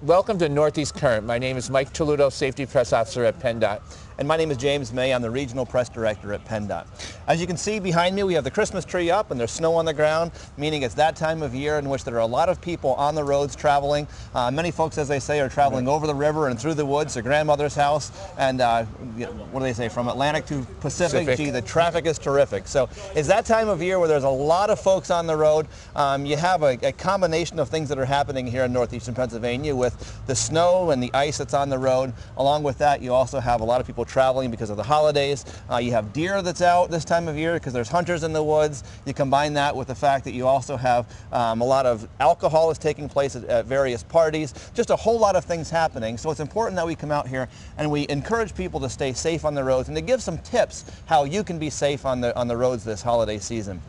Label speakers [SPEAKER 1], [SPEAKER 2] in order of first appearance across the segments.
[SPEAKER 1] Welcome to Northeast Current. My name is Mike Toludo, Safety Press Officer at PennDot.
[SPEAKER 2] And my name is James May. I'm the Regional Press Director at PennDot. As you can see behind me, we have the Christmas tree up and there's snow on the ground, meaning it's that time of year in which there are a lot of people on the roads traveling. Many folks, as they say, are traveling over the river and through the woods to grandmother's house. And what do they say, from Atlantic to Pacific? Gee, the traffic is terrific. So it's that time of year where there's a lot of folks on the road. You have a combination of things that are happening here in northeastern Pennsylvania with the snow and the ice that's on the road. Along with that, you also have a lot of people traveling because of the holidays. You have deer that's out this time of year because there's hunters in the woods. You combine that with the fact that you also have a lot of alcohol is taking place at various parties. Just a whole lot of things happening. So it's important that we come out here and we encourage people to stay safe on the roads and to give some tips how you can be safe on the roads this holiday season.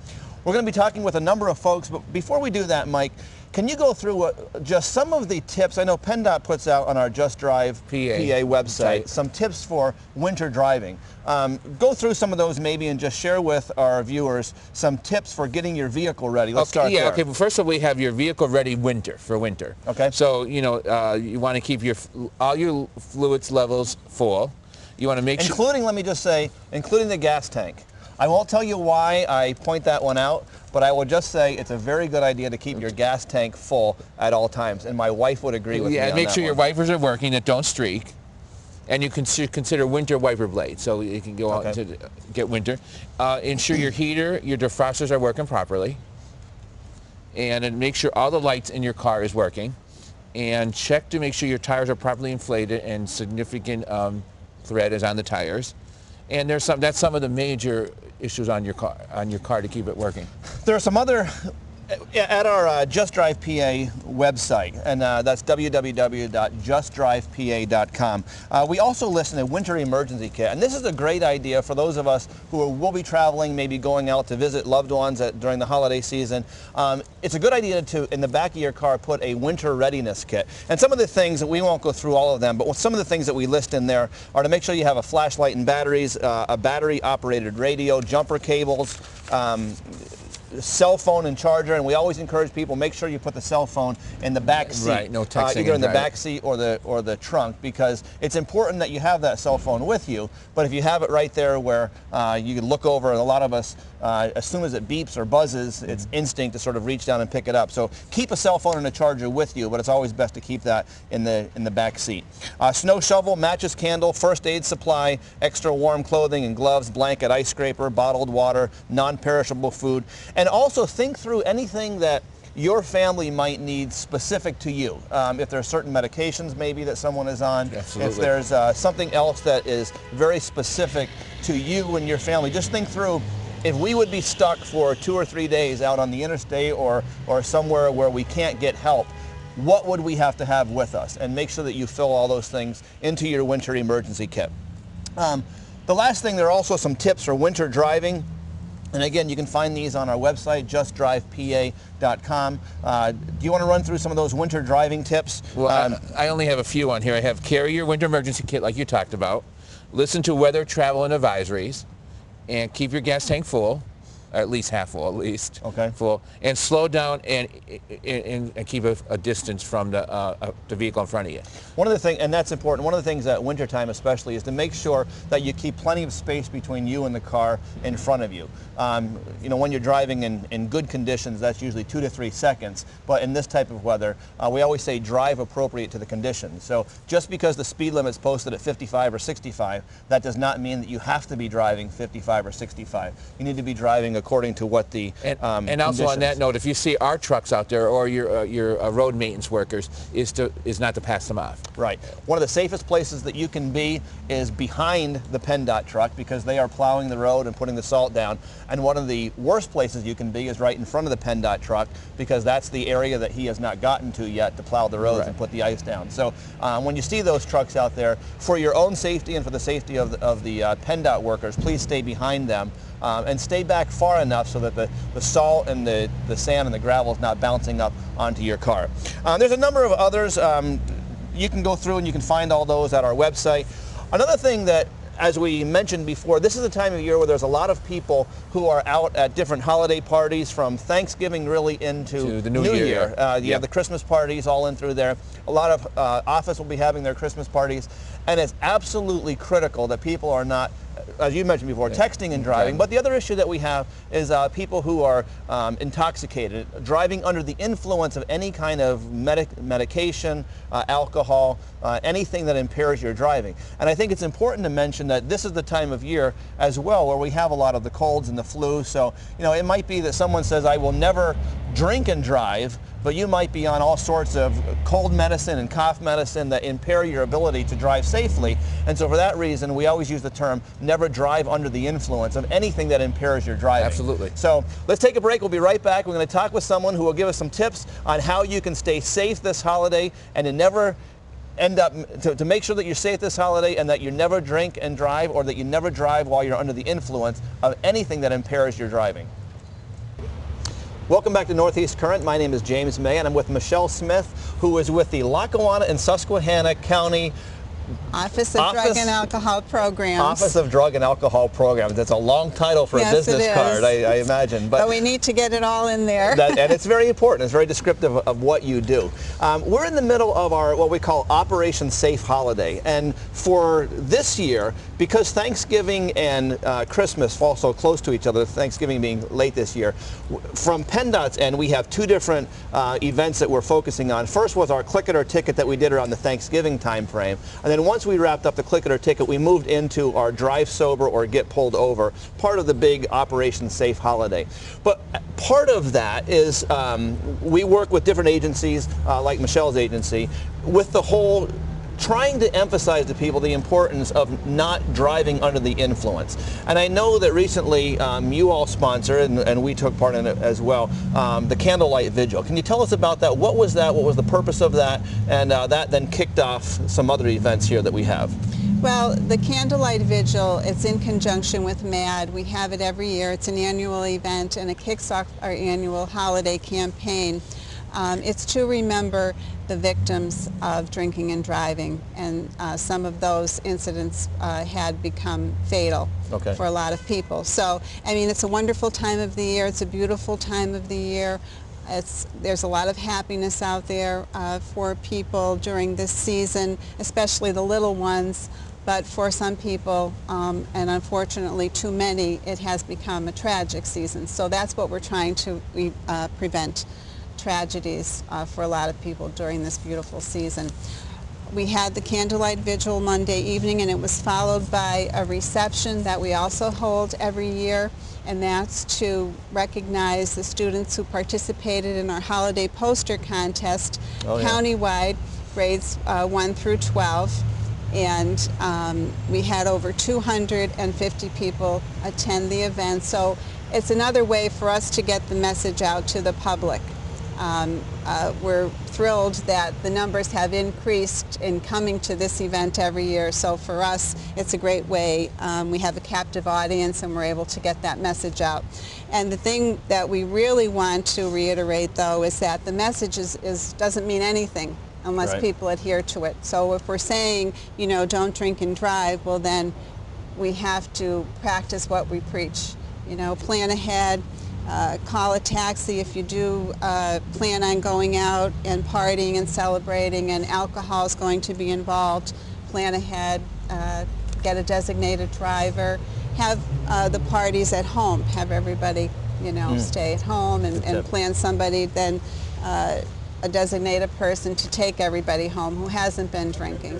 [SPEAKER 2] We're going to be talking with a number of folks, but before we do that, Mike, can you go through just some of the tips? I know PennDot puts out on our Just Drive PA website some tips for winter driving. Go through some of those maybe and just share with our viewers some tips for getting your vehicle ready. Let's start there.
[SPEAKER 1] Okay. Well, first of all, we have your vehicle ready for winter.
[SPEAKER 2] Okay.
[SPEAKER 1] So, you want to keep all your fluids levels full. You want to make sure...
[SPEAKER 2] Including, let me just say, including the gas tank. I won't tell you why I point that one out, but I will just say it's a very good idea to keep your gas tank full at all times, and my wife would agree with me on that.
[SPEAKER 1] Make sure your wipers are working, that don't streak, and you can consider winter wiper blades, so you can go out to get winter. Ensure your heater, your defrosters are working properly, and then make sure all the lights in your car is working, and check to make sure your tires are properly inflated and significant thread is on the tires. And that's some of the major issues on your car to keep it working.
[SPEAKER 2] There are some other at our Just Drive PA website, and that's www.justdrivepa.com. We also list a winter emergency kit, and this is a great idea for those of us who will be traveling, maybe going out to visit loved ones during the holiday season. It's a good idea to, in the back of your car, put a winter readiness kit. And some of the things, we won't go through all of them, but some of the things that we list in there are to make sure you have a flashlight and batteries, a battery-operated radio, jumper cables, cell phone and charger, and we always encourage people, make sure you put the cell phone in the back seat.
[SPEAKER 1] Right, no texting.
[SPEAKER 2] Either in the back seat or the trunk, because it's important that you have that cell phone with you, but if you have it right there where you can look over, and a lot of us, as soon as it beeps or buzzes, it's instinct to sort of reach down and pick it up. So keep a cell phone and a charger with you, but it's always best to keep that in the back seat. Snow shovel, matches, candle, first aid supply, extra warm clothing and gloves, blanket, ice scraper, bottled water, non-perishable food. And also think through anything that your family might need specific to you. If there are certain medications maybe that someone is on, if there's something else that is very specific to you and your family, just think through if we would be stuck for 2 or 3 days out on the interstate or somewhere where we can't get help, what would we have to have with us? And make sure that you fill all those things into your winter emergency kit. The last thing, there are also some tips for winter driving. And again, you can find these on our website, justdrivepa.com. Do you want to run through some of those winter driving tips?
[SPEAKER 1] Well, I only have a few on here. I have carry your winter emergency kit like you talked about. Listen to weather, travel, and advisories. And keep your gas tank full, or at least half full, full. And slow down and keep a distance from the vehicle in front of you.
[SPEAKER 2] One of the things, and that's important, one of the things at wintertime especially is to make sure that you keep plenty of space between you and the car in front of you. When you're driving in good conditions, that's usually 2 to 3 seconds. But in this type of weather, we always say drive appropriate to the conditions. So just because the speed limit's posted at 55 or 65, that does not mean that you have to be driving 55 or 65. You need to be driving according to what the
[SPEAKER 1] and also on that note, if you see our trucks out there or your road maintenance workers, is not to pass them off.
[SPEAKER 2] Right. One of the safest places that you can be is behind the PennDot truck, because they are plowing the road and putting the salt down. And one of the worst places you can be is right in front of the PennDot truck, because that's the area that he has not gotten to yet to plow the roads and put the ice down. So when you see those trucks out there, for your own safety and for the safety of the PennDot workers, please stay behind them. And stay back far enough so that the salt and the sand and the gravel is not bouncing up onto your car. There's a number of others. You can go through and you can find all those at our website. Another thing that as we mentioned before, this is the time of year where there's a lot of people who are out at different holiday parties, from Thanksgiving really into
[SPEAKER 1] the New Year.
[SPEAKER 2] You have the Christmas parties all in through there. A lot of office will be having their Christmas parties, and it's absolutely critical that people are not, as you mentioned before, texting and driving. But the other issue that we have is people who are intoxicated, driving under the influence of any kind of medication, alcohol, anything that impairs your driving. And I think it's important to mention that this is the time of year as well where we have a lot of the colds and the flu. So, you know, it might be that someone says, I will never drink and drive, but you might be on all sorts of cold medicine and cough medicine that impair your ability to drive safely. And so for that reason, we always use the term never drive under the influence of anything that impairs your driving.
[SPEAKER 1] Absolutely.
[SPEAKER 2] So let's take a break. We'll be right back. We're going to talk with someone who will give us some tips on how you can stay safe this holiday and to never end up, to make sure that you're safe this holiday and that you never drink and drive, or that you never drive while you're under the influence of anything that impairs your driving. Welcome back to Northeast Current. My name is James May, and I'm with Michelle Smith, who is with the Lackawanna and Susquehanna County
[SPEAKER 3] Office of Drug and Alcohol Programs.
[SPEAKER 2] Office of Drug and Alcohol Programs. That's a long title for a business card, I imagine.
[SPEAKER 3] But we need to get it all in there.
[SPEAKER 2] And it's very important. It's very descriptive of what you do. We're in the middle of our, what we call Operation Safe Holiday. And for this year, because Thanksgiving and Christmas fall so close to each other, Thanksgiving being late this year, from PennDot's end, we have two different events that we're focusing on. First was our Click It or Ticket that we did around the Thanksgiving time frame. And then once we wrapped up the Click It or Ticket, we moved into our Drive Sober or Get Pulled Over, part of the big Operation Safe Holiday. But part of that is we work with different agencies, like Michelle's agency, with the whole trying to emphasize to people the importance of not driving under the influence. And I know that recently you all sponsored, and we took part in it as well, the Candlelight Vigil. Can you tell us about that? What was that? What was the purpose of that? And that then kicked off some other events here that we have.
[SPEAKER 3] Well, the Candlelight Vigil, it's in conjunction with MAD. We have it every year. It's an annual event, and it kicks off our annual holiday campaign. It's to remember the victims of drinking and driving, and some of those incidents had become fatal for a lot of people. So, I mean, it's a wonderful time of the year. It's a beautiful time of the year. There's a lot of happiness out there for people during this season, especially the little ones. But for some people, and unfortunately too many, it has become a tragic season. So that's what we're trying to prevent. Tragedies for a lot of people during this beautiful season. We had the Candlelight Vigil Monday evening, and it was followed by a reception that we also hold every year, and that's to recognize the students who participated in our holiday poster contest countywide, grades 1 through 12. And we had over 250 people attend the event. So it's another way for us to get the message out to the public. We're thrilled that the numbers have increased in coming to this event every year. So for us, it's a great way. We have a captive audience, and we're able to get that message out. And the thing that we really want to reiterate, though, is that the message doesn't mean anything unless people adhere to it. So if we're saying, you know, don't drink and drive, well then we have to practice what we preach. You know, plan ahead. Call a taxi if you do plan on going out and partying and celebrating, and alcohol is going to be involved. Plan ahead, get a designated driver, have the parties at home, have everybody, you know, stay at home, and plan somebody, then a designated person to take everybody home who hasn't been drinking.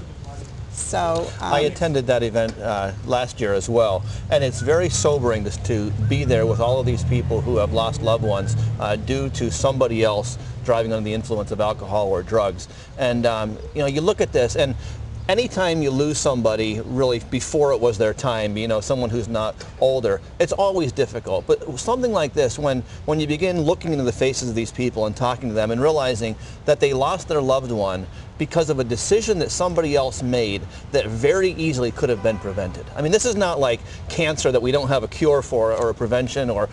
[SPEAKER 3] So
[SPEAKER 2] I attended that event last year as well, and it's very sobering to be there with all of these people who have lost loved ones due to somebody else driving under the influence of alcohol or drugs. And you know, you look at this, and anytime you lose somebody really before it was their time, you know, someone who's not older, it's always difficult. But something like this, when you begin looking into the faces of these people and talking to them and realizing that they lost their loved one because of a decision that somebody else made that very easily could have been prevented. I mean, this is not like cancer that we don't have a cure for, or a prevention, or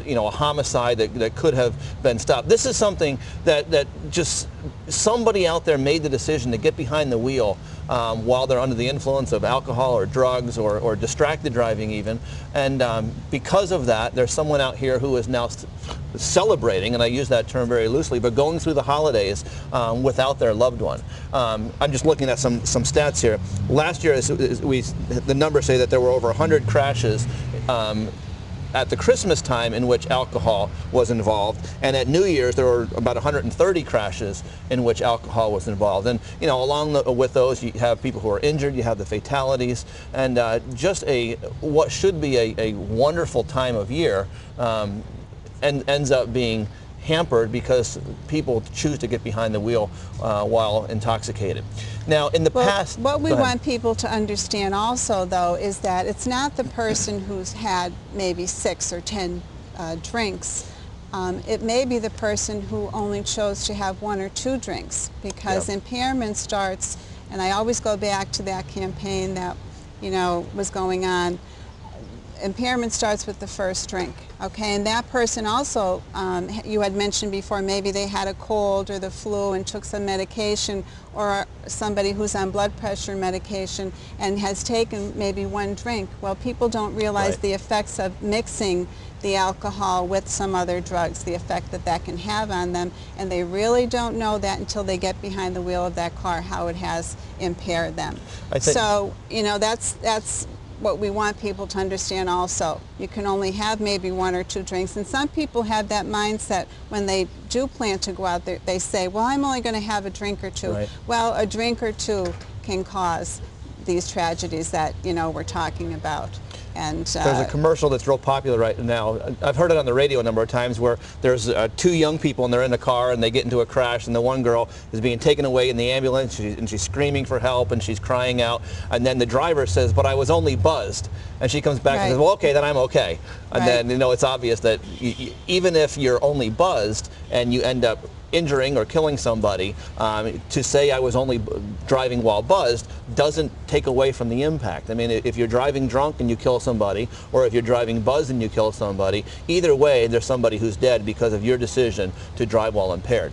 [SPEAKER 2] you know, a homicide that could have been stopped. This is something that just somebody out there made the decision to get behind the wheel while they're under the influence of alcohol or drugs or distracted driving even. And because of that, there's someone out here who is now celebrating, and I use that term very loosely, but going through the holidays without their loved one. I'm just looking at some stats here. Last year, the numbers say that there were over 100 crashes at the Christmas time in which alcohol was involved, and at New Year's there were about 130 crashes in which alcohol was involved. And you know, with those, you have people who are injured, you have the fatalities, and just what should be a wonderful time of year and ends up being hampered because people choose to get behind the wheel while intoxicated. Now, in the past...
[SPEAKER 3] What we want people to understand also, though, is that it's not the person who's had maybe 6 or 10 drinks. It may be the person who only chose to have 1 or 2 drinks, because impairment starts, and I always go back to that campaign that, you know, was going on. Impairment starts with the first drink, okay? And that person also, you had mentioned before, maybe they had a cold or the flu and took some medication, or somebody who's on blood pressure medication and has taken maybe 1 drink. Well, people don't realize the effects of mixing the alcohol with some other drugs, the effect that can have on them, and they really don't know that until they get behind the wheel of that car, how it has impaired them. So, you know, that's what we want people to understand also. You can only have maybe 1 or 2 drinks, and some people have that mindset when they do plan to go out there. They say, well, I'm only going to have a drink or 2. Well, a drink or 2 can cause these tragedies that, you know, we're talking about. And
[SPEAKER 2] there's a commercial that's real popular right now. I've heard it on the radio a number of times, where there's 2 young people and they're in a car and they get into a crash, and the one girl is being taken away in the ambulance, and she's screaming for help and she's crying out, and then the driver says, but I was only buzzed, and she comes back and says, well, okay, then I'm okay. And then, you know, it's obvious that even if you're only buzzed and you end up injuring or killing somebody, to say I was only driving while buzzed doesn't take away from the impact. I mean, if you're driving drunk and you kill somebody, or if you're driving buzzed and you kill somebody, either way there's somebody who's dead because of your decision to drive while impaired.